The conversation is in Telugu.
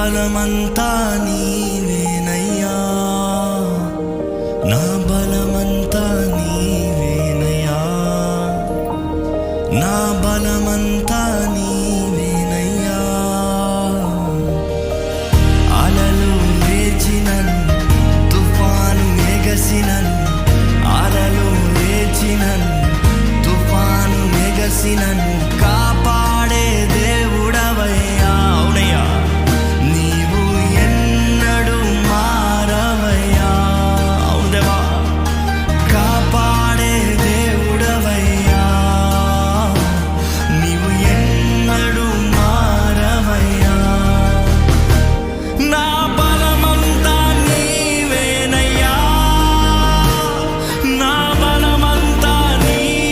బలమంతా నీవేనయ్యా, నా బలమంతా నీవేనయ్యా, నా బలమంతా నీవేనయ్యా. అలలు లేచినను, తుఫాను ఎగసినను, అలలు లేచినను, తుఫాను ఎగసినను,